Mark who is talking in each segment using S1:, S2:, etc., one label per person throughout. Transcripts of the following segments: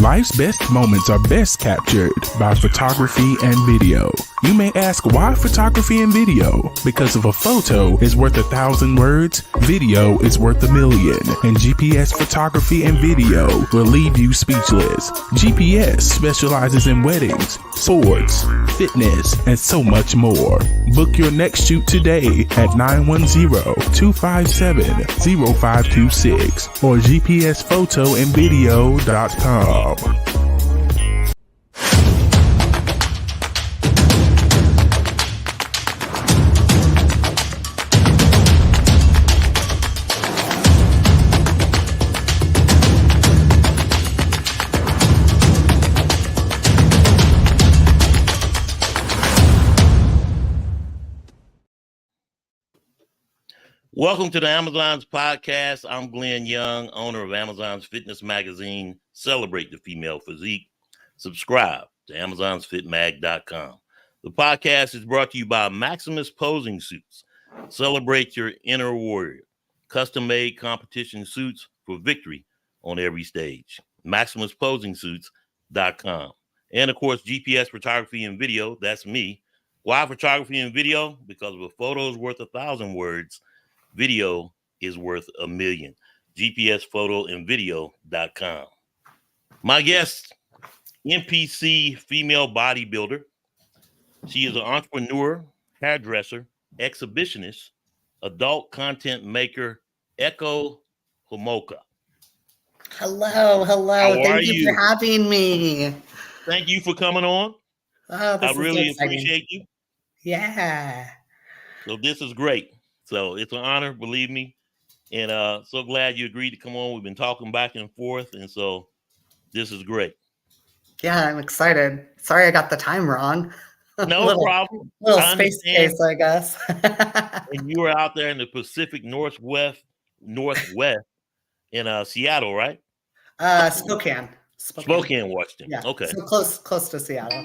S1: Life's best moments are best captured by photography and video. You may ask, why photography and video? Because if a photo is worth 1,000 words, video is worth 1,000,000. And GPS photography and video will leave you speechless. GPS specializes in weddings, sports, fitness, and so much more. Book your next shoot today at 910-257-0526 or gpsphotoandvideo.com.
S2: Welcome to the Amazon's podcast. I'm Glenn Young, owner of Amazon's fitness magazine, Celebrate the Female Physique. Subscribe to amazonsfitmag.com. The podcast is brought to you by Maximus Posing Suits. Celebrate your inner warrior. Custom-made competition suits for victory on every stage. MaximusPosingSuits.com. And, of course, GPS Photography and Video. That's me. Why photography and video? Because if a photo is worth 1,000 words, video is worth 1,000,000. gpsphotoandvideo.com. My guest, NPC female bodybuilder. She is an entrepreneur, hairdresser, exhibitionist, adult content maker, Ecko Homolka.
S3: Hello. Thank you for having me.
S2: Thank you for coming on. I really appreciate you.
S3: Yeah.
S2: So this is great. So it's an honor, believe me. And so glad you agreed to come on. We've been talking back and forth. And so this is great.
S3: Yeah, I'm excited. Sorry I got the time wrong.
S2: No problem.
S3: Little space case, I guess.
S2: And you were out there in the Pacific Northwest in Seattle, right?
S3: Spokane,
S2: Washington.
S3: Yeah.
S2: Okay.
S3: So close to Seattle.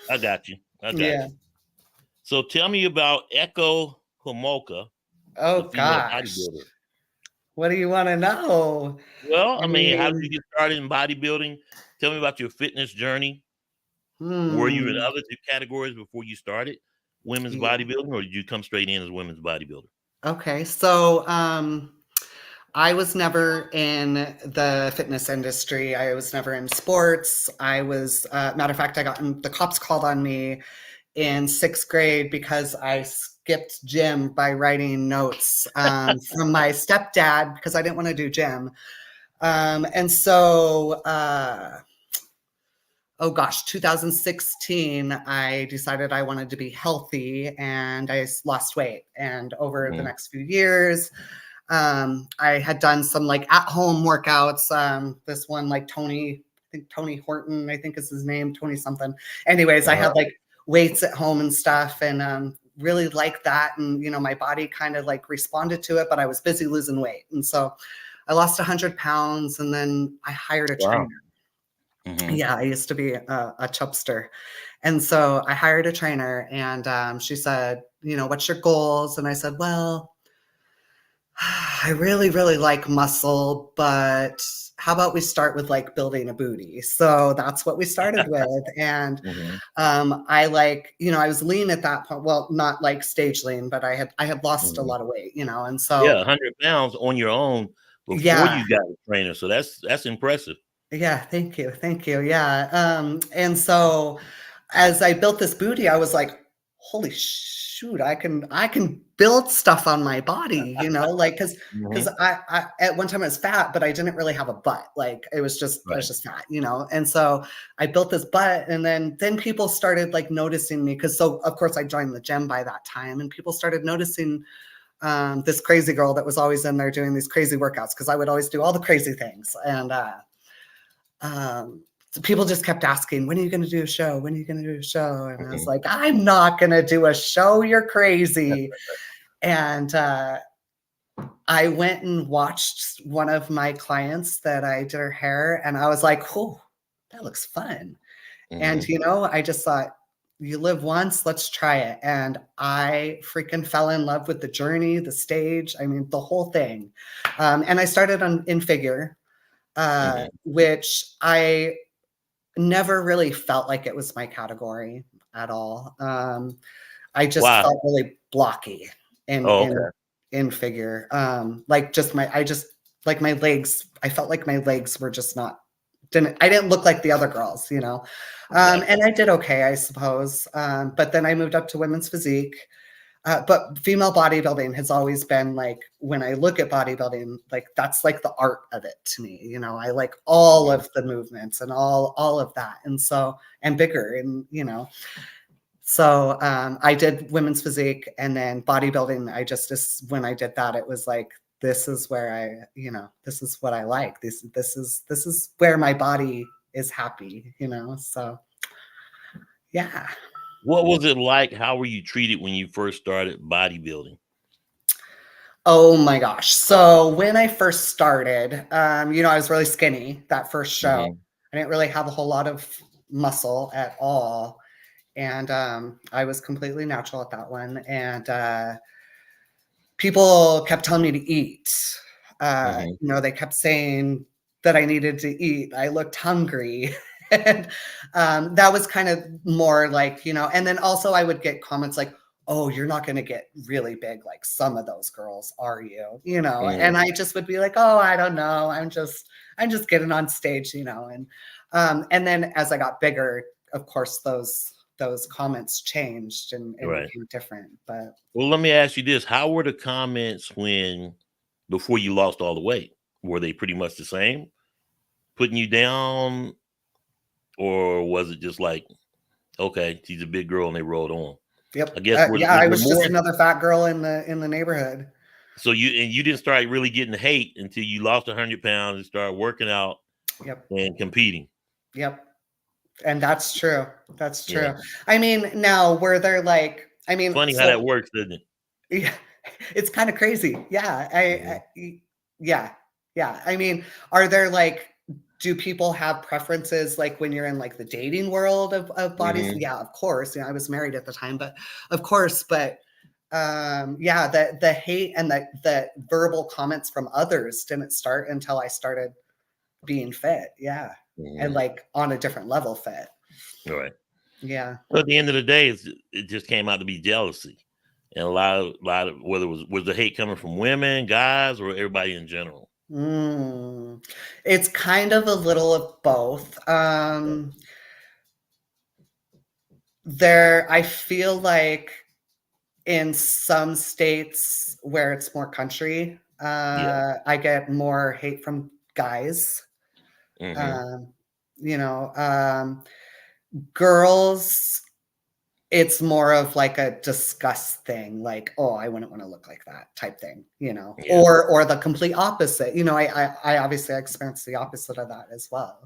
S2: I got you. You. So tell me about Ecko Homolka.
S3: Oh gosh. What do you want to know?
S2: Well, I mean, how did you get started in bodybuilding? Tell me about your fitness journey. Were you in other categories before you started women's bodybuilding, or did you come straight in as women's bodybuilder?
S3: Okay, so I was never in the fitness industry. I was never in sports. I was, matter of fact, the cops called on me in 6th grade because I skipped gym by writing notes from my stepdad because I didn't want to do gym. And so, 2016, I decided I wanted to be healthy and I lost weight. And over the next few years, I had done some like at-home workouts. This one, like Tony Horton, I think is his name, Tony something. Anyways, I had like weights at home and stuff, and really liked that. And, my body kind of like responded to it, but I was busy losing weight. And so I lost 100 pounds and then I hired a trainer. Yeah, I used to be a chubster. And so I hired a trainer, and she said, what's your goals? And I said, well, I really, really like muscle, but how about we start with like building a booty? So that's what we started with. And I like, I was lean at that point. Well, not like stage lean, but I had lost a lot of weight, and so
S2: 100 pounds on your own before you got a trainer. So that's impressive.
S3: Yeah, thank you. Yeah. And so as I built this booty, I was like, holy shoot, I can build stuff on my body, like, cause I at one time I was fat, but I didn't really have a butt. Like it was just, I was just fat, And so I built this butt, and then people started like noticing me. So of course I joined the gym by that time, and people started noticing this crazy girl that was always in there doing these crazy workouts. Cause I would always do all the crazy things. And, so people just kept asking, when are you going to do a show? And I was like, I'm not going to do a show. You're crazy. And I went and watched one of my clients that I did her hair, and I was like, oh, that looks fun. And, I just thought, you live once, let's try it. And I freaking fell in love with the journey, the stage, the whole thing. And I started in figure, which I never really felt like it was my category at all. I just
S2: Wow.
S3: felt really blocky
S2: Okay.
S3: in figure. Like just like my legs, I felt like my legs were just not, I didn't look like the other girls, you know? And I did okay, I suppose. But then I moved up to women's physique. But female bodybuilding has always been like, when I look at bodybuilding, like that's like the art of it to me. You know, I like all of the movements and all of that. And so, and bigger and, you know, so I did women's physique, and then bodybuilding. When I did that, it was like, this is where this is what I like. This is where my body is happy, you know? So yeah.
S2: What was it like? How were you treated when you first started bodybuilding?
S3: Oh my gosh. So when I first started, I was really skinny that first show. I didn't really have a whole lot of muscle at all. And I was completely natural at that one. And people kept telling me to eat. They kept saying that I needed to eat. I looked hungry. And that was kind of more like, and then also I would get comments like, oh, you're not going to get really big like some of those girls, are you? And I just would be like, oh, I don't know. I'm just getting on stage, and then as I got bigger, of course, those comments changed and became different. But
S2: well, let me ask you this: how were the comments before you lost all the weight? Were they pretty much the same, putting you down, or was it just like, okay, she's a big girl and they rolled on?
S3: Yep.
S2: I guess
S3: I was just another fat girl in the neighborhood.
S2: So you didn't start really getting hate until you lost 100 pounds and started working out.
S3: Yep.
S2: And competing.
S3: Yep. And that's true. That's true.
S2: Yeah.
S3: I mean, now were there like,
S2: funny how that works, doesn't it?
S3: Yeah, it's kind of crazy. Yeah. Yeah. I mean, are there like, do people have preferences like when you're in like the dating world of bodies? Yeah, of course. I was married at the time, but of course, but the hate and the verbal comments from others didn't start until I started being fit. Yeah. And like on a different level fit.
S2: All right.
S3: Yeah.
S2: But at the end of the day, it just came out to be jealousy. And a lot of whether was the hate coming from women, guys, or everybody in general?
S3: It's kind of a little of both. I feel like in some states where it's more country, I get more hate from guys. Girls, it's more of like a disgust thing, like, oh, I wouldn't want to look like that type thing, or the complete opposite. I obviously experienced the opposite of that as well.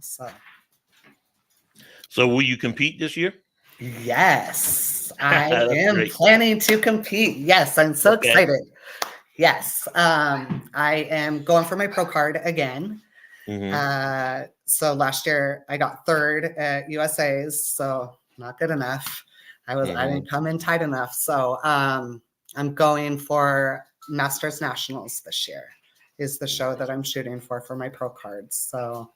S2: So will you compete this year?
S3: Yes, I am planning to compete. Yes, I'm so excited. Yes, I am going for my pro card again. So last year I got third at USA's, so not good enough. I didn't come in tight enough. So I'm going for Masters Nationals this year is the show that I'm shooting for my pro cards. So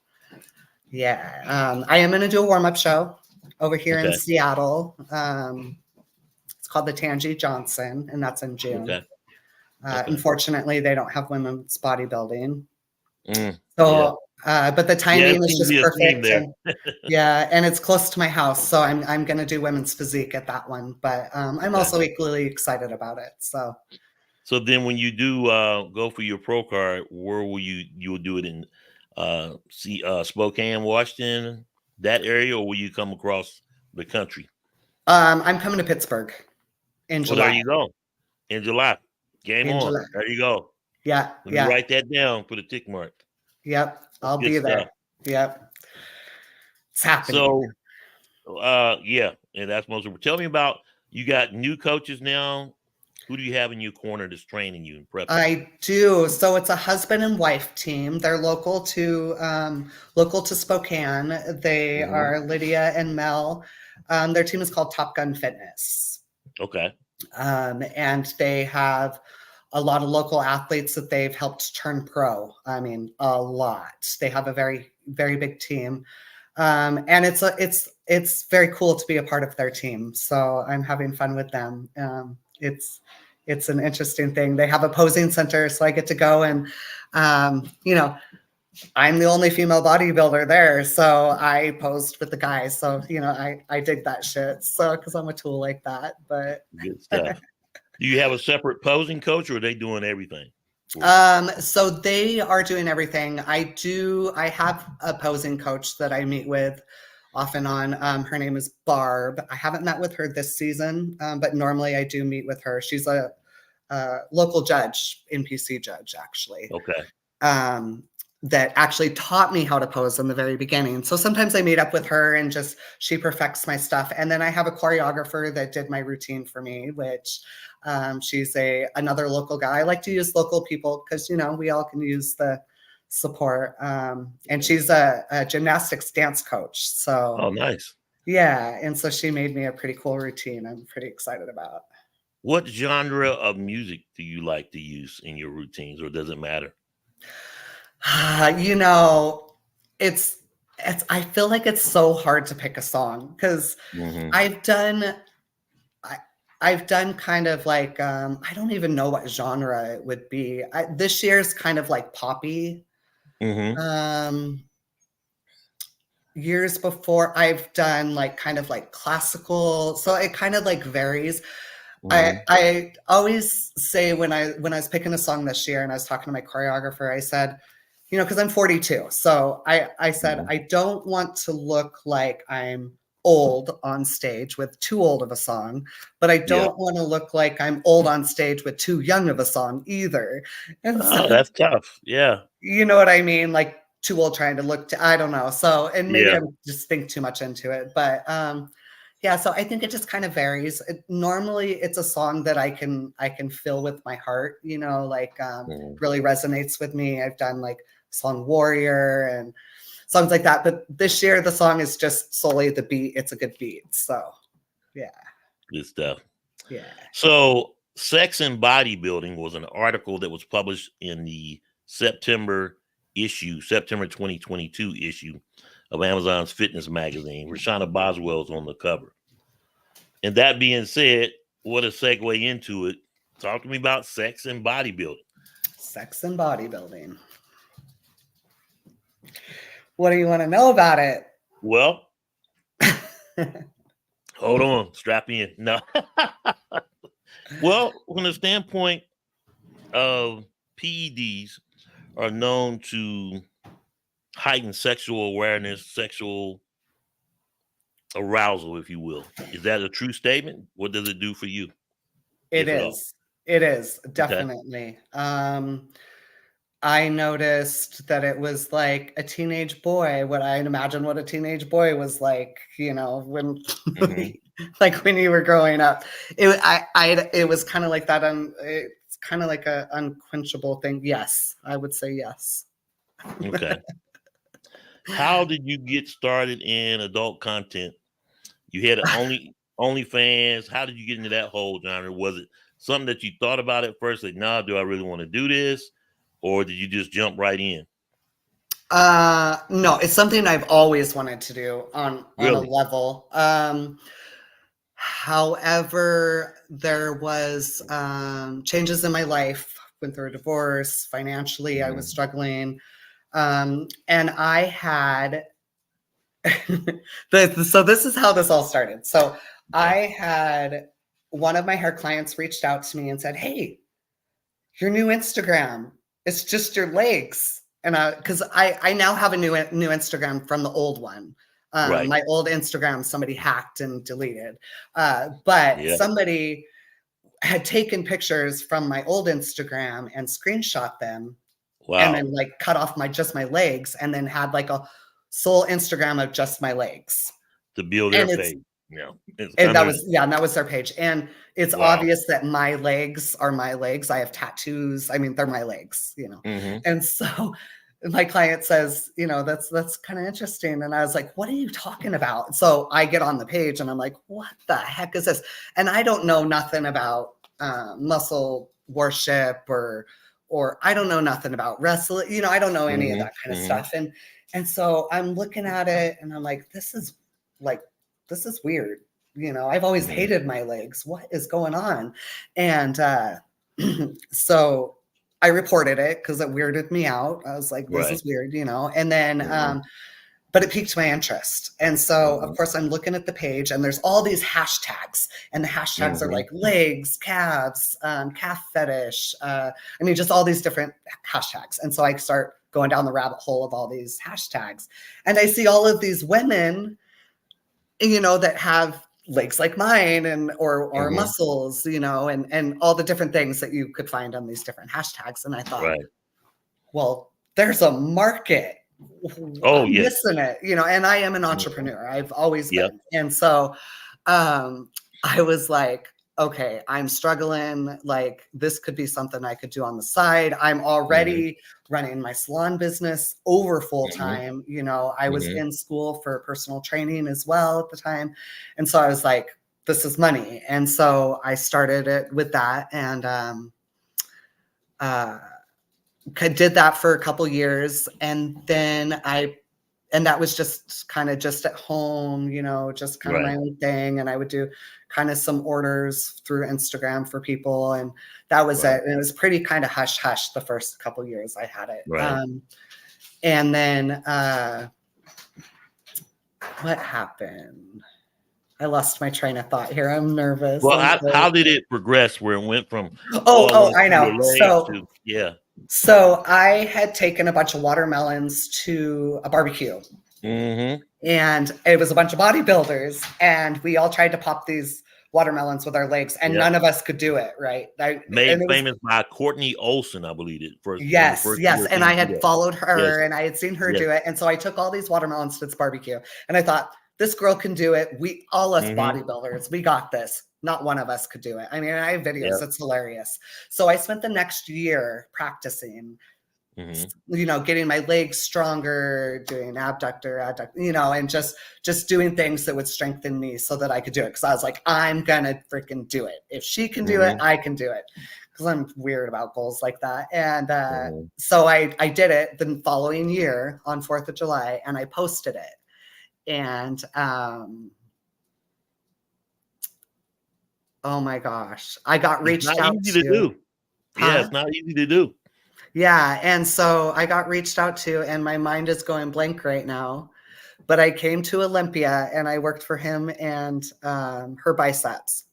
S3: yeah, I am going to do a warm-up show over here in Seattle. It's called the Tangi Johnson, and that's in June. Unfortunately, they don't have women's bodybuilding. But the timing is just perfect. And it's close to my house. So I'm going to do women's physique at that one. But I'm also equally excited about it.
S2: So then when you do go for your pro card, where will you'll do it in Spokane, Washington, that area, or will you come across the country?
S3: I'm coming to Pittsburgh in July.
S2: Well, there you go. In July. Game on. July. There you go.
S3: Yeah.
S2: Let me write that down. Put a tick mark.
S3: Yep. I'll be there. Stuff. Yep. It's happening.
S2: So, and that's most. Tell me about, you got new coaches now. Who do you have in your corner that's training you and prepping?
S3: I do. So it's a husband and wife team. They're local to Spokane. They are Lydia and Mel. Their team is called Top Gun Fitness.
S2: Okay.
S3: And they have a lot of local athletes that they've helped turn pro. I mean, a lot. They have a very, very big team. And it's very cool to be a part of their team. So I'm having fun with them. It's an interesting thing. They have a posing center, so I get to go and, I'm the only female bodybuilder there, so I posed with the guys. So, I dig that shit. So, because I'm a tool like that, but
S2: Good stuff. Do you have a separate posing coach, or are they doing everything?
S3: So they are doing everything. I have a posing coach that I meet with off and on. Her name is Barb. I haven't met with her this season, but normally I do meet with her. She's a local judge, NPC judge, actually.
S2: Okay.
S3: That actually taught me how to pose in the very beginning. So sometimes I meet up with her and she perfects my stuff. And then I have a choreographer that did my routine for me, which she's another local guy. I like to use local people because, we all can use the support. And she's a gymnastics dance coach. So,
S2: oh, nice.
S3: Yeah. And so she made me a pretty cool routine I'm pretty excited about.
S2: What genre of music do you like to use in your routines, or does it matter?
S3: It's I feel like it's so hard to pick a song because I've done kind of like I don't even know what genre it would be. This year's kind of like poppy. Years before I've done like kind of like classical, so it kind of like varies. I always say when I was picking a song this year and I was talking to my choreographer, I said, because I'm 42. So I said, I don't want to look like I'm old on stage with too old of a song, but I don't want to look like I'm old on stage with too young of a song either. And so,
S2: that's tough. Yeah.
S3: You know what I mean? Like too old trying to look I don't know. So, and maybe I'm just think too much into it, but so I think it just kind of varies. Normally it's a song that I can feel with my heart, really resonates with me. I've done like song Warrior and songs like that. But this year the song is just solely the beat. It's a good beat. So yeah.
S2: Good stuff.
S3: Yeah.
S2: So Sex and Bodybuilding was an article that was published in the September 2022 issue of Amazon's fitness magazine. Rashana Boswell's on the cover. And that being said, what a segue into it. Talk to me about sex and bodybuilding.
S3: Sex and bodybuilding. What do you want to know about it?
S2: Well, hold on, strap in. No. Well, from the standpoint of PEDs are known to heighten sexual awareness, sexual arousal, if you will. Is that a true statement? What does it do for you?
S3: It is. It is definitely. Okay. I noticed that it was like a teenage boy, what I imagine what a teenage boy was like, when like when you were growing up. It was kind of like that. It's kind of like a unquenchable thing. Yes, I would say yes.
S2: Okay. How did you get started in adult content? You had OnlyFans. How did you get into that whole genre? Was it something that you thought about at first? Like, nah, do I really want to do this? Or did you just jump right in?
S3: No, it's something I've always wanted to do on a level. However, there was changes in my life. Went through a divorce. Financially, I was struggling. And I had so this is how this all started. So I had one of my hair clients reached out to me and said, "Hey, your new Instagram, it's just your legs." And because I now have a new Instagram from the old one. My old Instagram, somebody hacked and deleted. But somebody had taken pictures from my old Instagram and screenshot them. Wow. And then like cut off just my legs and then had like a sole Instagram of just my legs.
S2: To build their page. Yeah.
S3: And that was their page. And it's obvious that my legs are my legs. I have tattoos. I mean, they're my legs, And so my client says, that's kind of interesting. And I was like, what are you talking about? So I get on the page and I'm like, what the heck is this? And I don't know nothing about muscle worship or or I don't know nothing about wrestling. You know, I don't know any of that kind of
S2: Mhm.
S3: stuff. And so I'm looking at it and I'm like, this is weird. You know, I've always hated my legs. What is going on? And so I reported it because it weirded me out. I was like, this
S2: Right.
S3: is weird, you know. And then but it piqued my interest. And so, of course, I'm looking at the page and there's all these hashtags. And the hashtags are like legs, calves, calf fetish. I mean, just all these different hashtags. And so I start going down the rabbit hole of all these hashtags. And I see all of these women, you know, that have legs like mine and or muscles, you know, and all the different things that you could find on these different hashtags. And I thought, well, there's a market.
S2: Oh,
S3: I'm
S2: yes.
S3: missing it, you know, and I am an entrepreneur. I've always been. And so I was like, okay, I'm struggling. Like, this could be something I could do on the side. I'm already running my salon business over full time. You know, I was in school for personal training as well at the time. And so I was like, this is money. And so I started it with that. And did that for a couple years, and then that was just kind of just at home, you know, just kind of my own thing. And I would do kind of some orders through Instagram for people, and that was it. And it was pretty kind of hush hush the first couple years I had it. And then what happened? I lost my train of thought here. I'm nervous.
S2: Well, how did it progress where it went from
S3: I know.
S2: So
S3: So I had taken a bunch of watermelons to a barbecue. And it was a bunch of bodybuilders, and we all tried to pop these watermelons with our legs, and none of us could do it, right?
S2: Made famous by Courtney Olsen, I believe it first.
S3: Yes. And I had followed her and I had seen her do it. And so I took all these watermelons to this barbecue, and I thought, this girl can do it. All us bodybuilders, we got this. Not one of us could do it. I mean, I have videos. It's hilarious. So I spent the next year practicing, you know, getting my legs stronger, doing abductor, you know, and just doing things that would strengthen me so that I could do it. Because I was like, I'm gonna freaking do it. If she can do it, I can do it. Because I'm weird about goals like that. And so I did it the following year on 4th of July, and I posted it. And oh my gosh, I got reached out
S2: to do. Yeah, it's not easy to do.
S3: Yeah. And so I got reached out to, and my mind is going blank right now. But I came to Olympia and I worked for him and her biceps.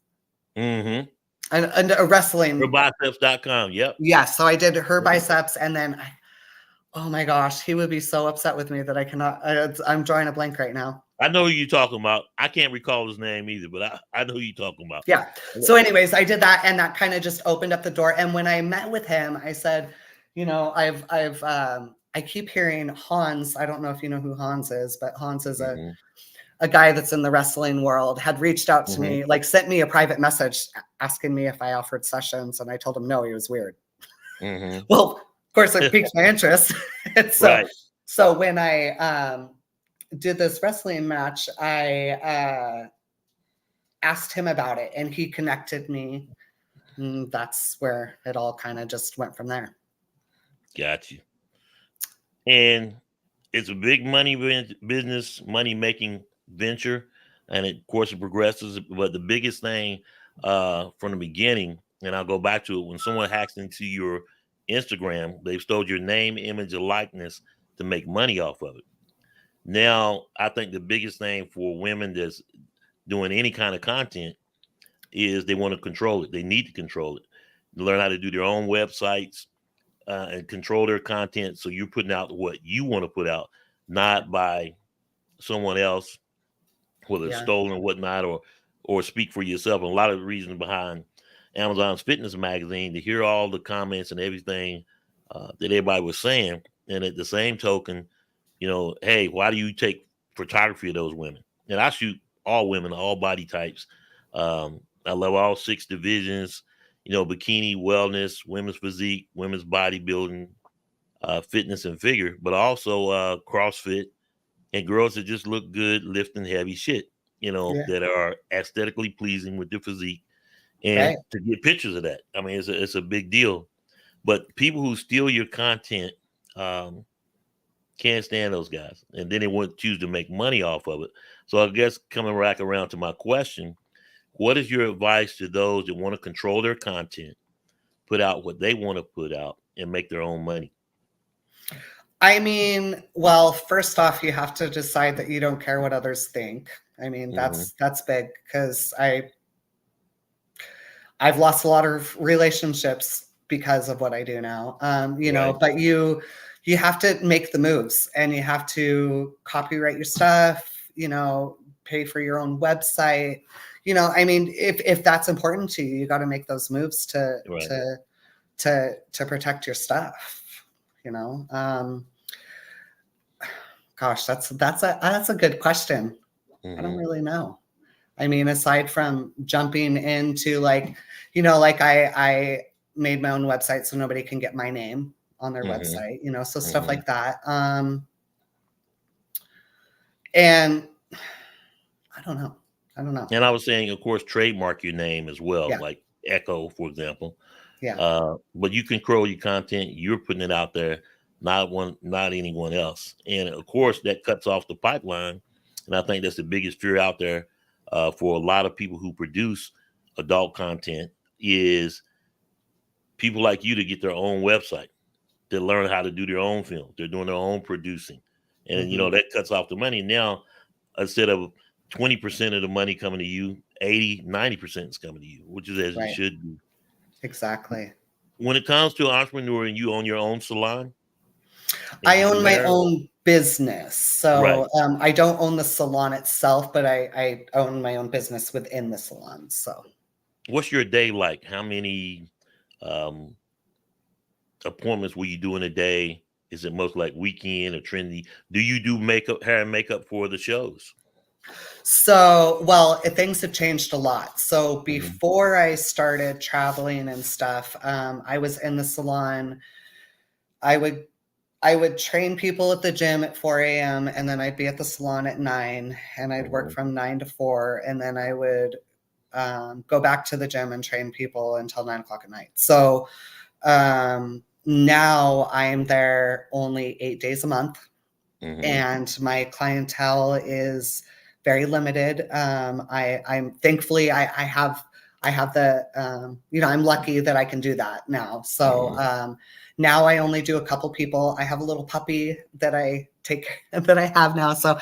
S3: And a wrestling.
S2: Herbiceps.com. Yep.
S3: Yeah. So I did her biceps, and then oh my gosh, he would be so upset with me that I cannot. I'm drawing a blank right now.
S2: I know who you're talking about. I can't recall his name either, but I know who you're talking about.
S3: Yeah. So anyways, I did that, and that kind of just opened up the door. And when I met with him, I said, you know, I keep hearing Hans. I don't know if you know who Hans is, but Hans is a guy that's in the wrestling world, had reached out to me, like sent me a private message asking me if I offered sessions. And I told him, no, he was weird. Well, of course, it piqued my interest. And so when I did this wrestling match, I asked him about it, and he connected me. And that's where it all kind of just went from there.
S2: Got you. And it's a big money business, money-making venture. And of course, it progresses. But the biggest thing from the beginning, and I'll go back to it, when someone hacks into your Instagram, they've stole your name, image, and likeness to make money off of it. Now, I think the biggest thing for women that's doing any kind of content is they want to control it. They need to control it. Learn how to do their own websites and control their content. So you're putting out what you want to put out, not by someone else, whether it's stolen or whatnot, or speak for yourself. And a lot of the reasons behind Amazon's fitness magazine, to hear all the comments and everything that everybody was saying. And at the same token, you know, hey, why do you take photography of those women? And I shoot all women, all body types. I love all 6 divisions, you know, bikini, wellness, women's physique, women's bodybuilding, fitness and figure, but also CrossFit and girls that just look good, lifting heavy shit, you know, that are aesthetically pleasing with their physique. And to get pictures of that, I mean, it's a big deal. But people who steal your content can't stand those guys, and then they wouldn't choose to make money off of it. So I guess coming back around to my question, what is your advice to those that want to control their content, put out what they want to put out, and make their own money?
S3: I mean, well, first off, you have to decide that you don't care what others think. I mean, that's big, because I've lost a lot of relationships because of what I do now. You know, but you have to make the moves, and you have to copyright your stuff, you know, pay for your own website. You know, I mean, if that's important to you, you got to make those moves to protect your stuff. You know, gosh, that's a good question. I don't really know. I mean, aside from jumping into, like, you know, like I made my own website so nobody can get my name on their website, you know, so stuff like that. And I don't know.
S2: And I was saying, of course, trademark your name as well, like Ecko, for example. But you control your content. You're putting it out there, not anyone else. And of course, that cuts off the pipeline. And I think that's the biggest fear out there for a lot of people who produce adult content, is people like you to get their own website, to learn how to do their own film. They're doing their own producing. And, you know, that cuts off the money. Now, instead of 20% of the money coming to you, 80-90% is coming to you, which is as it should be.
S3: Exactly.
S2: When it comes to an entrepreneur and you own your own salon?
S3: I own my own business. So I don't own the salon itself, but I own my own business within the salon. So
S2: what's your day like? How many appointments will you do in a day? Is it most like weekend or trendy? Do you do hair and makeup for the shows?
S3: So, well, things have changed a lot. So before I started traveling and stuff, I was in the salon. I would train people at the gym at 4 a.m. and then I'd be at the salon at 9, and I'd work from 9 to 4. And then I would go back to the gym and train people until 9 o'clock at night. So now I am there only 8 days a month, and my clientele is very limited. I'm thankfully I have the you know, I'm lucky that I can do that now. So now I only do a couple people. I have a little puppy that I have now. So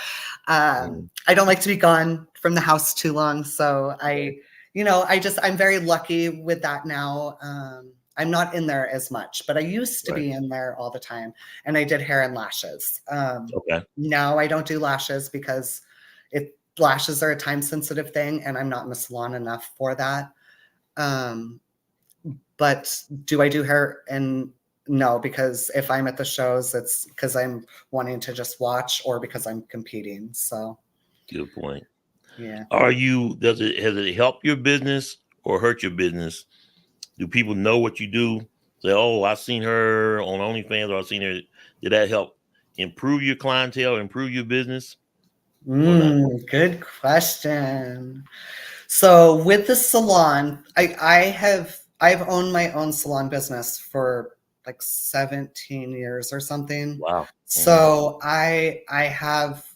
S3: I don't like to be gone from the house too long. So I'm very lucky with that now. I'm not in there as much, but I used to be in there all the time, and I did hair and lashes. Now I don't do lashes because lashes are a time sensitive thing, and I'm not in the salon enough for that. But do I do hair? And no, because if I'm at the shows, it's because I'm wanting to just watch, or because I'm competing. So
S2: good point.
S3: Yeah.
S2: Has it helped your business or hurt your business? Do people know what you do? Say, oh, I've seen her on OnlyFans, or I've seen her. Did that help improve your clientele, improve your business?
S3: Good question. So with the salon, I've owned my own salon business for like 17 years or something.
S2: Wow.
S3: So I have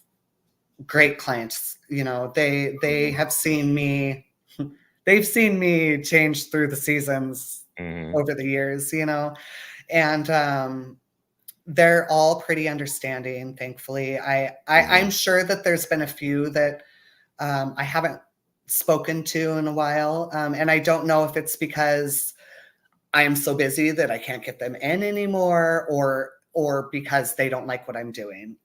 S3: great clients. You know, they have seen me. They've seen me change through the seasons over the years, you know, and they're all pretty understanding, thankfully. I'm sure that there's been a few that I haven't spoken to in a while. And I don't know if it's because I am so busy that I can't get them in anymore, or because they don't like what I'm doing.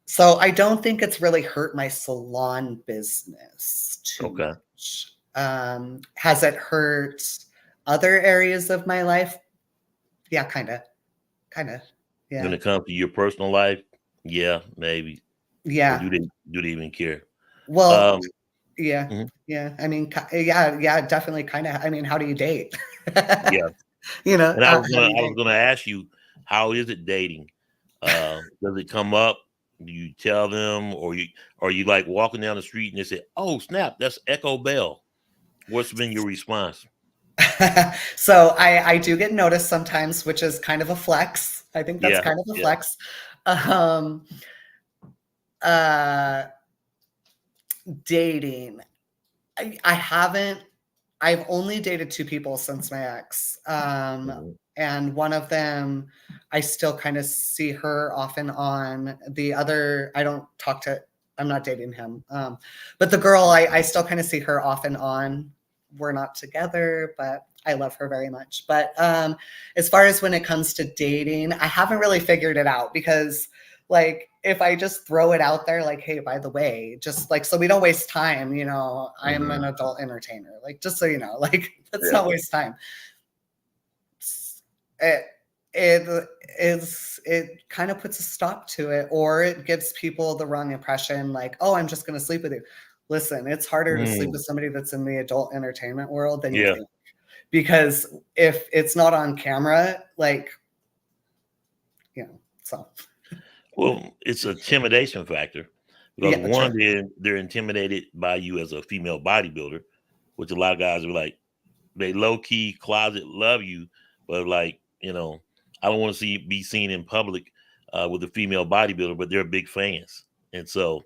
S3: So I don't think it's really hurt my salon business too much. Has it hurt other areas of my life? Yeah, kind of. Yeah.
S2: When it comes to your personal life, yeah, maybe.
S3: Yeah.
S2: Or do they even care?
S3: Well, yeah. I mean, yeah, definitely, kind of. I mean, how do you date?
S2: Yeah.
S3: You know.
S2: And I was gonna ask you, how is it dating? Does it come up? Do you tell them, or are you like walking down the street and they say, "Oh snap, that's Ecko Bell"? What's been your response?
S3: So I do get noticed sometimes, which is kind of a flex. I think that's
S2: Yeah,
S3: kind of a
S2: yeah.
S3: flex. Um, uh, Dating. I haven't, I've only dated 2 people since my ex.
S2: Mhm.
S3: And one of them, I still kind of see her off and on. The other, I don't talk to, I'm not dating him. But the girl, I still kind of see her off and on. We're not together, but I love her very much. But as far as when it comes to dating, I haven't really figured it out because like if I just throw it out there, like, hey, by the way, just like so we don't waste time, you know, I'm an adult entertainer. Like, just so you know, like let's
S2: Yeah.
S3: not waste time. It it it kind of puts a stop to it, or it gives people the wrong impression, like, oh, I'm just gonna sleep with you. Listen, it's harder to sleep
S2: Mm.
S3: with somebody that's in the adult entertainment world than you
S2: Yeah.
S3: think. Because if it's not on camera, like, you know, so
S2: Well, it's a intimidation factor because
S3: yeah, true.
S2: one, they're intimidated by you as a female bodybuilder, which a lot of guys are like, they low key closet love you, but like, I don't want to be seen in public with a female bodybuilder, but they're big fans. And so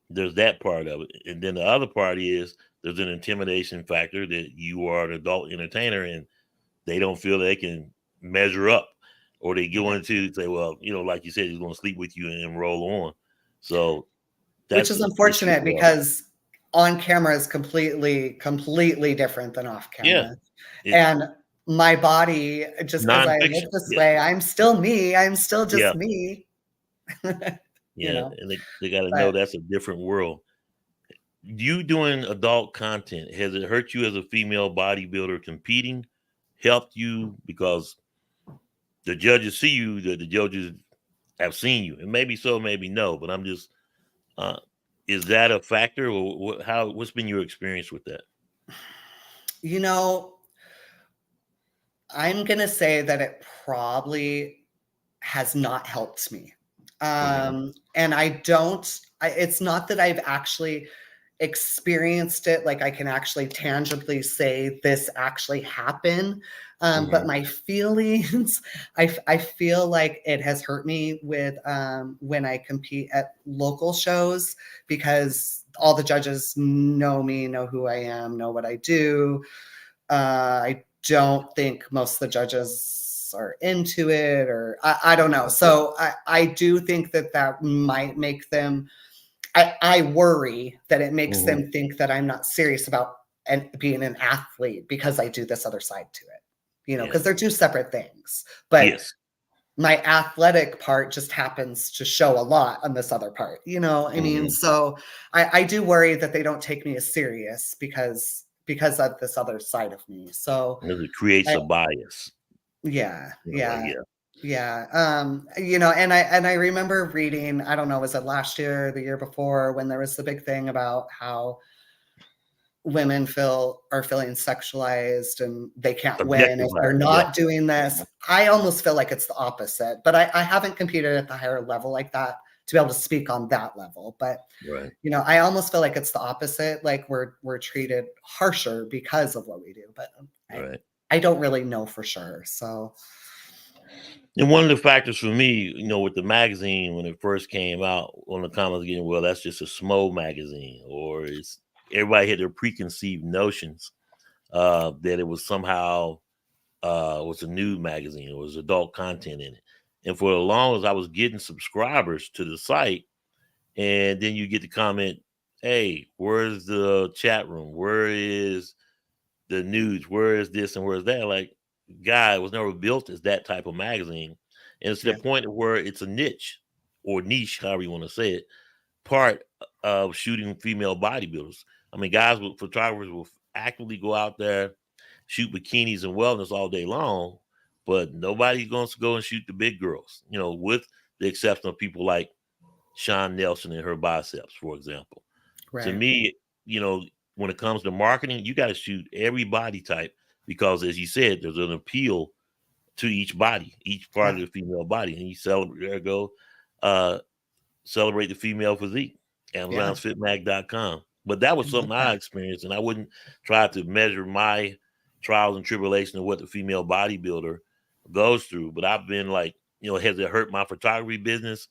S2: there's that part of it. And then the other part is there's an intimidation factor that you are an adult entertainer and they don't feel they can measure up, or they go
S3: Right.
S2: into say, well, like you said, he's going to sleep with you and roll on. So
S3: Which
S2: that's
S3: is
S2: an issue as
S3: unfortunate
S2: well.
S3: because on camera is completely different than off
S2: Yeah,
S3: camera.
S2: it's
S3: And my body, just because I look
S2: nonfiction.
S3: this
S2: Yeah,
S3: way, I'm still me. I'm still
S2: yeah,
S3: just me. You
S2: yeah,
S3: know,
S2: and they got to know
S3: but
S2: that's a different world. You doing adult content, has it hurt you as a female bodybuilder competing? Helped you because the judges see you, the judges have seen you, and maybe so, maybe no. But I'm just, uh, is that a factor, or what's been your experience with that?
S3: you know, I'm gonna say that it probably has not helped me.
S2: Hmm.
S3: And it's not that I've actually experienced it, like I can actually tangibly say this actually happened. But
S2: Hmm.
S3: my feelings, I feel like it has hurt me with when I compete at local shows because all the judges know me, know who I am, know what I do. I don't think most of the judges are into it, or I don't know. So I do think that might make them. I worry that it makes
S2: Hmm.
S3: them think that I'm not serious about and being an athlete because I do this other side to it. You know,
S2: Yeah.
S3: because they're two separate things. But
S2: Yes.
S3: my athletic part just happens to show a lot on this other part. You know, I mean,
S2: Hmm.
S3: so I do worry that they don't take me as serious because of this other side of me. So
S2: Because it creates
S3: I,
S2: a bias.
S3: yeah,
S2: Like,
S3: yeah,
S2: yeah.
S3: yeah. You know, and I remember reading, I don't know, was it last year or the year before when there was the big thing about how women are feeling sexualized and they can't win if they're
S2: Objectified. Yeah.
S3: not doing this. I almost feel like it's the opposite, but I haven't competed at the higher level like that to be able to speak on that level. But
S2: Right.
S3: you know, I almost feel like it's the opposite. Like we're treated harsher because of what we do. But
S2: Right.
S3: I don't really know for sure. So
S2: And one of the factors for me, with the magazine when it first came out, one of the comments getting, well, that's just a small magazine, or it's everybody had their preconceived notions that it was somehow was a nude magazine or was adult content in it. And for as long as I was getting subscribers to the site, and then you get the comment, hey, where's the chat room? Where is the news? Where is this and where is that? Like, guy, it was never built as that type of magazine. And it's to
S3: yeah,
S2: the point where it's a niche or niche, however you want to say it, part of shooting female bodybuilders. I mean, photographers will actively go out there, shoot bikinis and wellness all day long, but nobody's going to go and shoot the big girls, with the exception of people like Sean Nelson and her biceps, for example. To
S3: right.
S2: me, you know, when it comes to marketing, you got to shoot every body type because, as you said, there's an appeal to each body, each part
S3: Yeah,
S2: of the female body, and you celebrate. There go, uh, celebrate the female physique.
S3: yeah.
S2: Amazon'sFitMag.com. But that
S3: I
S2: was
S3: love
S2: something I
S3: that.
S2: experienced, and I wouldn't try to measure my trials and tribulations of what the female bodybuilder goes through. But I've been like, has it hurt my photography business?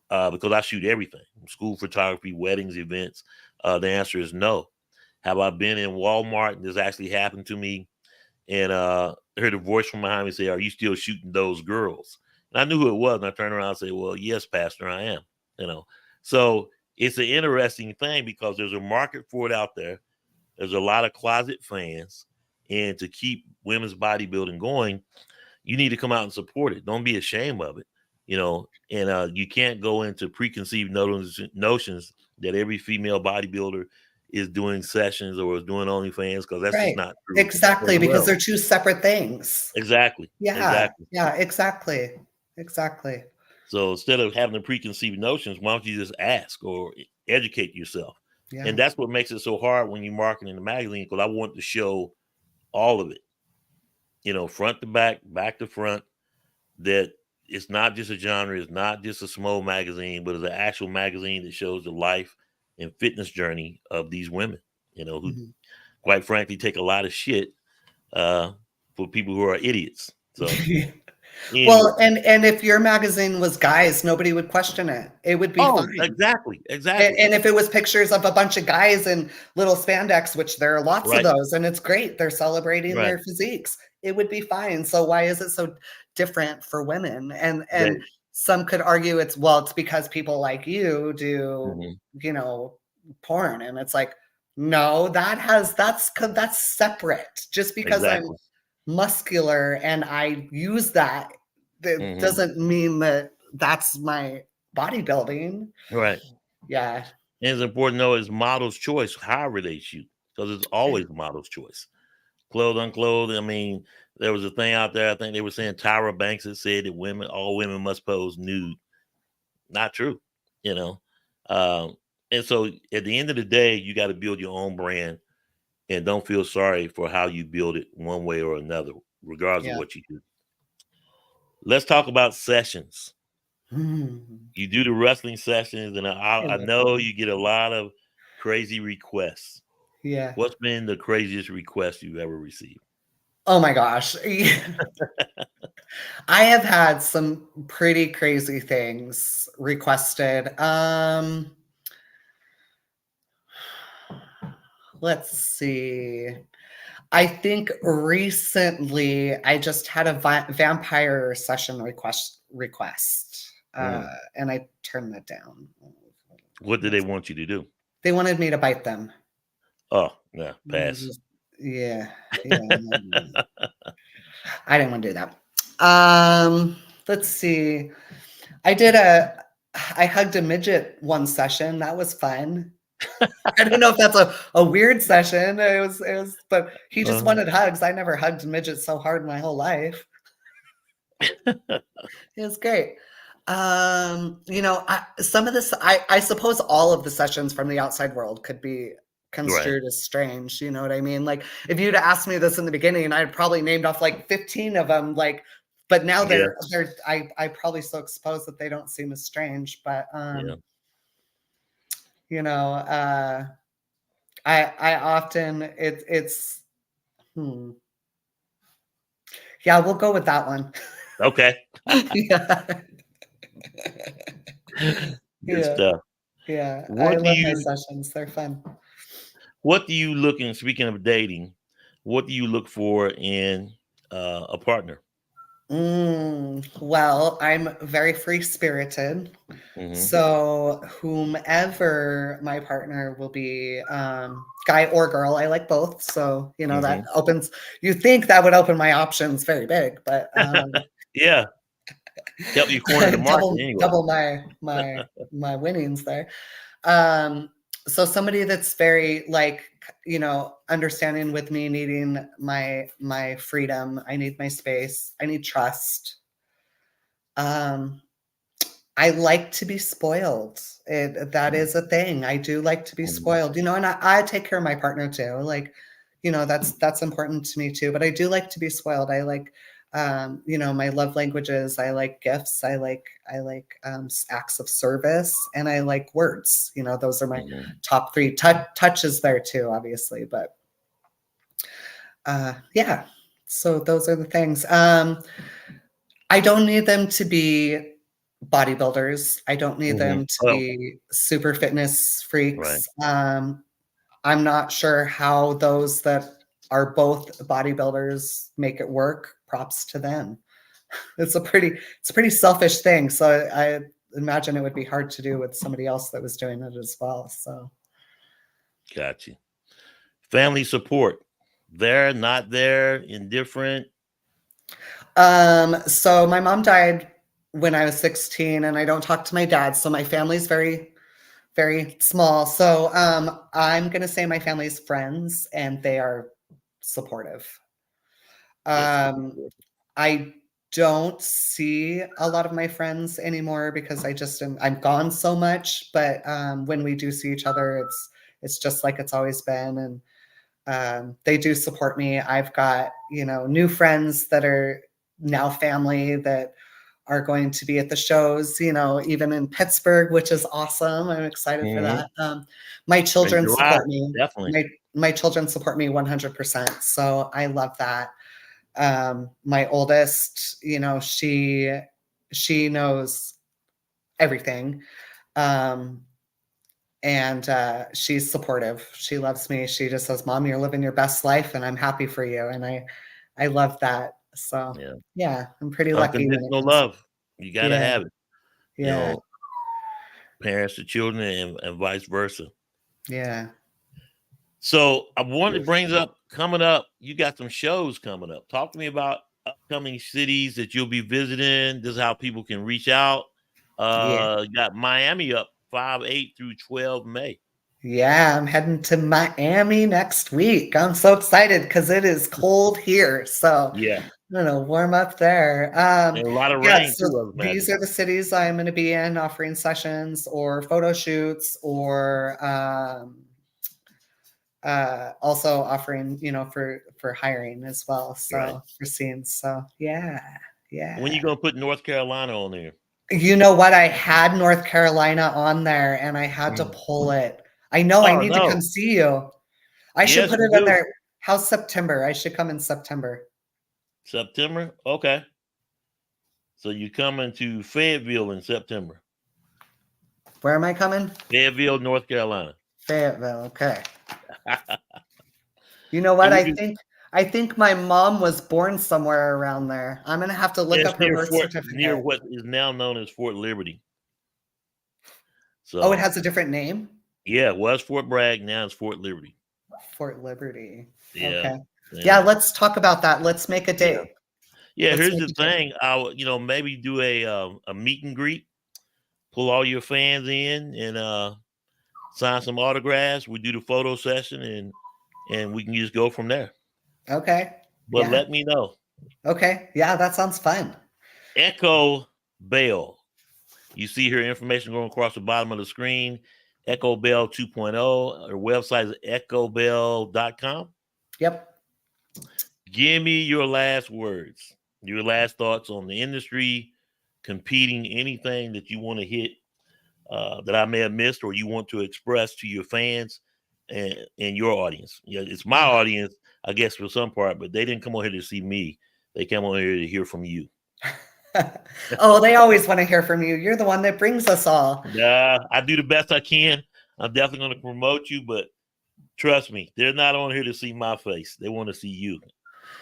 S2: Because I shoot everything, school photography, weddings, events. The answer is no. Have I been in Walmart and this actually happened to me? And I heard a voice from behind me say, "Are you still shooting those girls?" And I knew who it was. And I turned around and said, "Well, yes, Pastor, I am." So it's an interesting thing because there's a market for it out there. There's a lot of closet fans. And to keep women's bodybuilding going, you need to come out and support it. Don't be ashamed of it, and you can't go into preconceived notions that every female bodybuilder is doing sessions or is doing OnlyFans, because that's just not true.
S3: Exactly, because they're two separate things.
S2: Exactly.
S3: Yeah, exactly.
S2: So instead of having the preconceived notions, why don't you just ask or educate yourself? Yeah. And that's what makes it so hard when you market in the magazine, because I want to show all of it, front to back, back to front, that it's not just a genre, it's not just a small magazine, but it's an actual magazine that shows the life and fitness journey of these women, who quite frankly take a lot of shit for people who are idiots. So anyway.
S3: Well, and if your magazine was guys, nobody would question it. It would be fine.
S2: Exactly.
S3: And if it was pictures of a bunch of guys in little spandex, which there are lots of those, and it's great, they're celebrating their physiques, it would be fine. So why is it so different for women? And some could argue it's because people like you do, porn, and it's like, no, that's separate. Just because I'm muscular and I use that doesn't mean that that's my bodybuilding.
S2: Right.
S3: Yeah.
S2: And it's important to know it's model's choice however they shoot, because it's always model's choice. Clothed, unclothed. I mean, there was a thing out there, I think they were saying Tyra Banks had said that all women must pose nude. Not true, and so at the end of the day, you got to build your own brand, and don't feel sorry for how you build it one way or another, regardless of what you do. Let's talk about sessions. You do the wrestling sessions, and I know you get a lot of crazy requests.
S3: Yeah.
S2: What's been the craziest request you've ever received?
S3: Oh my gosh. I have had some pretty crazy things requested. Let's see. I think recently I just had a vampire session request, and I turned that down.
S2: What did they want you to do?
S3: They wanted me to bite them.
S2: Oh, yeah, pass.
S3: Yeah. I didn't want to do that. Let's see. I hugged a midget one session. That was fun. I don't know if that's a weird session. It was, but he just wanted hugs. I never hugged midgets so hard in my whole life. It was great. Some of this, I suppose all of the sessions from the outside world could be construed as strange. You know what I mean? Like, if you'd asked me this in the beginning, I'd probably named off like 15 of them. Like, but now I probably so exposed that they don't seem as strange. But I often it's yeah, we'll go with that one.
S2: Okay.
S3: Yeah.
S2: Good stuff.
S3: Yeah. I love my sessions. They're fun.
S2: What do you look in, speaking of dating, what do you look for in a partner?
S3: Well, I'm very free-spirited. So whomever my partner will be, guy or girl, I like both. So, that opens, you think that would open my options very big, but
S2: yeah. Help you corner the market anyway.
S3: Double my winnings there. So somebody that's very understanding with me needing my freedom. I need my space. I need trust. I like to be spoiled. That is a thing. I do like to be spoiled, and I take care of my partner too. That's important to me too, but I do like to be spoiled. I like, my love languages. I like gifts. I like acts of service, and I like words. Those are my top three. Touch is there too, obviously, but Yeah. So those are the things. I don't need them to be bodybuilders. I don't need them to
S2: Oh,
S3: be super fitness
S2: right.
S3: freaks. I'm not sure how those that are both bodybuilders make it work. Props to them. It's a pretty selfish thing. So I imagine it would be hard to do with somebody else that was doing it as well. So
S2: Got you. Family support. There, not there, indifferent.
S3: So my mom died when I was 16, and I don't talk to my dad. So my family's very, very small. So I'm gonna say my family's friends, and they are supportive.
S2: That's good.
S3: I don't see a lot of my friends anymore because I'm gone so much. But when we do see each other, it's just like it's always been, and they do support me. I've got new friends that are now family that are going to be at the shows, even in Pittsburgh, which is awesome. I'm excited for that. My
S2: In
S3: children
S2: July,
S3: support me.
S2: definitely.
S3: My children support me 100%. So I love that. My oldest, she knows everything. And she's supportive. She loves me. She just says, "Mom, you're living your best life, and I'm happy for you." And I love that. So
S2: Yeah.
S3: yeah, I'm pretty lucky when it
S2: Unconditional
S3: comes.
S2: love. You got to
S3: Yeah,
S2: have it.
S3: yeah,
S2: Parents to children and vice versa.
S3: yeah.
S2: So I wanted to bring up coming up. You got some shows coming up. Talk to me about upcoming cities that you'll be visiting. This is how people can reach out.
S3: Yeah.
S2: You got Miami up 5/8 through 12 May.
S3: Yeah, I'm heading to Miami next week. I'm so excited because it is cold here. So
S2: Yeah,
S3: I'm gonna warm up there.
S2: and a lot of
S3: Yeah,
S2: rain
S3: so
S2: too, I
S3: these
S2: imagine.
S3: are the cities I'm gonna be in offering sessions or photo shoots or also offering, for hiring as well.
S2: Right.
S3: So for scenes. So yeah,
S2: When
S3: yeah.
S2: you gonna put North Carolina on there?
S3: You know what? I had North Carolina on there and I had to pull it. I know I
S2: Oh
S3: need to come
S2: no.
S3: see you. I should
S2: Yes,
S3: put
S2: you
S3: it on
S2: do.
S3: there. How's September? I should come in September.
S2: September? Okay. So you coming to Fayetteville in September.
S3: Where am I coming?
S2: Fayetteville, North Carolina.
S3: Fayetteville. Okay. You know
S2: And
S3: what?
S2: we
S3: I
S2: do
S3: think I think my mom was born somewhere around there. I'm gonna have to look
S2: it's
S3: up her
S2: near
S3: birth
S2: near
S3: certificate.
S2: what is now known as Fort Liberty.
S3: Oh, it
S2: So
S3: has a different name?
S2: yeah, it was Fort Bragg, now it's Fort Liberty.
S3: Fort Liberty.
S2: Yeah.
S3: Okay. Yeah,
S2: Yeah.
S3: let's talk about that. Let's make a
S2: Yeah.
S3: date.
S2: Yeah,
S3: Let's
S2: here's
S3: make
S2: the
S3: a date.
S2: thing. I'll maybe do a meet and greet, pull all your fans in and sign some autographs. We do the photo session and we can just go from there.
S3: Okay.
S2: But
S3: Yeah.
S2: let me know.
S3: Okay. Yeah, that sounds fun.
S2: Ecko Bell. You see her information going across the bottom of the screen. Ecko Bell 2.0. Her website is echobell.com.
S3: Yep.
S2: Give me your last words, your last thoughts on the industry, competing, anything that you want to hit that I may have missed or you want to express to your fans and your audience. Yeah, it's my audience, I guess, for some part, but they didn't come on here to see me. They came on here to hear from you.
S3: Oh, they always want to hear from you. You're the one that brings us all.
S2: I do the best I can. I'm definitely going to promote you, but trust me, they're not on here to see my face. They want to see you.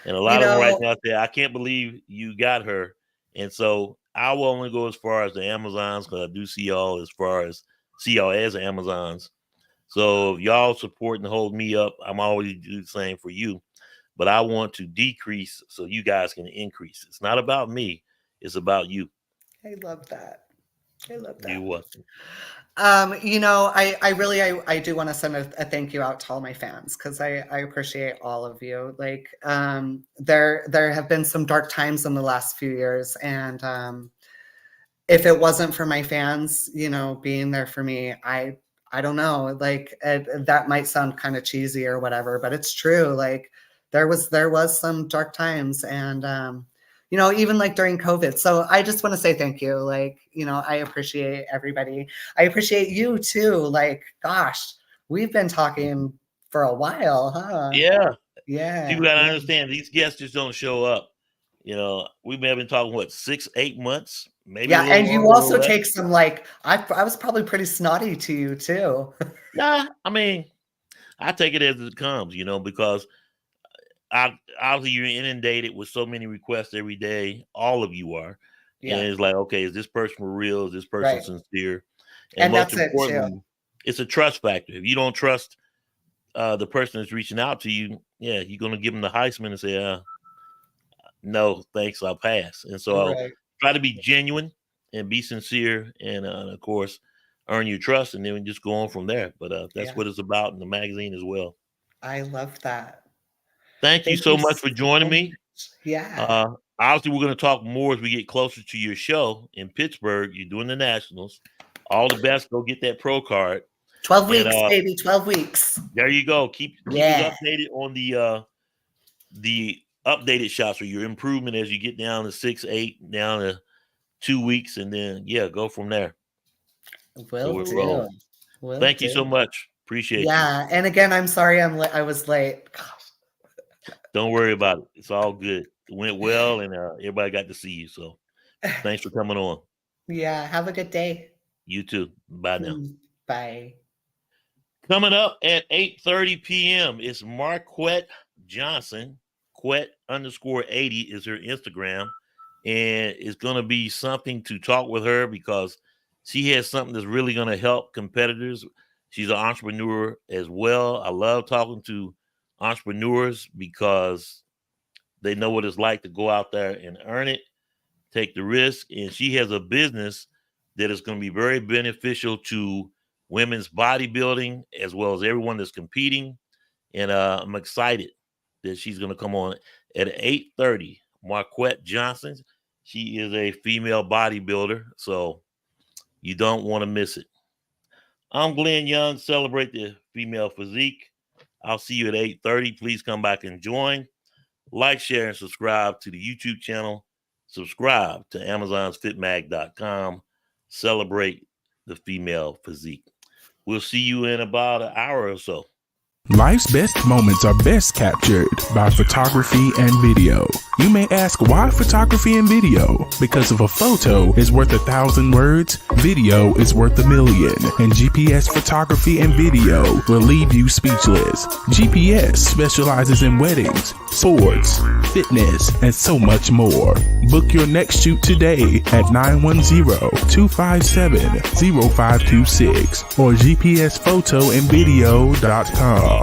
S2: And a
S3: You
S2: lot of them right
S3: know,
S2: now say, I can't believe you got her. And so I will only go as far as the Amazons because I do see y'all as Amazons. So if y'all support and hold me up, I'm always do the same for you. But I want to decrease so you guys can increase. It's not about me. It's about you.
S3: I love that. I love
S2: You
S3: that.
S2: what?
S3: I do want to send a thank you out to all my fans because I appreciate all of you. Like, there have been some dark times in the last few years, and if it wasn't for my fans, being there for me, I don't know. Like, that might sound kind of cheesy or whatever, but it's true. Like, there was some dark times, and even like during COVID. So I just want to say thank you. Like, I appreciate everybody. I appreciate you too. Like, gosh, we've been talking for a while, huh?
S2: Yeah.
S3: Yeah.
S2: People got to understand these guests just don't show up. You know, we may have been talking, 6-8 months, maybe.
S3: Yeah, and you
S2: longer,
S3: also take some, like, I was probably pretty snotty to you too.
S2: Nah, I mean, I take it as it comes, because obviously you're inundated with so many requests every day. All of you are.
S3: Yeah.
S2: And it's like, okay, is this person for real? Is this person sincere?
S3: And
S2: most
S3: that's it
S2: importantly,
S3: too.
S2: it's a trust factor. If you don't trust the person that's reaching out to you, you're going to give them the Heisman and say, no, thanks, I'll pass. And so I'll try to be genuine and be sincere and, of course, earn your trust, and then we just go on from there. But that's what it's about in the magazine as well.
S3: I love that.
S2: Thank you so much for joining me.
S3: Yeah.
S2: Obviously, we're going to talk more as we get closer to your show in Pittsburgh. You're doing the Nationals. All the best. Go get that pro card.
S3: 12 weeks, baby. 12 weeks.
S2: There you go. Keep us updated on the updated shots or your improvement as you get down to 6-8, down to 2 weeks, and then go from there.
S3: Will do.
S2: Thank you so much. Appreciate you.
S3: Yeah, and again, I'm sorry I was late. Gosh.
S2: Don't worry about it. It's all good. It went well, and everybody got to see you. So thanks for coming on.
S3: Yeah, have a good day.
S2: You too. Bye now.
S3: Bye.
S2: Coming up at 8:30 p.m. is Marquette Johnson. Quet_80 is her Instagram. And it's going to be something to talk with her because she has something that's really going to help competitors. She's an entrepreneur as well. I love talking to entrepreneurs because they know what it's like to go out there and earn it, take the risk. And she has a business that is going to be very beneficial to women's bodybuilding as well as everyone that's competing. And I'm excited that she's going to come on at 8:30. Marquette Johnson. She is a female bodybuilder, so you don't want to miss it. I'm Glenn Young. Celebrate the female physique. I'll see you at 8:30. Please come back and join. Like, share, and subscribe to the YouTube channel. Subscribe to AmazonsFitMag.com. Celebrate the female physique. We'll see you in about an hour or so.
S1: Life's best moments are best captured by photography and video. You may ask, why photography and video? Because if a photo is worth 1,000 words, video is worth 1,000,000. And GPS photography and video will leave you speechless. GPS specializes in weddings, sports, fitness, and so much more. Book your next shoot today at 910-257-0526 or gpsphotoandvideo.com.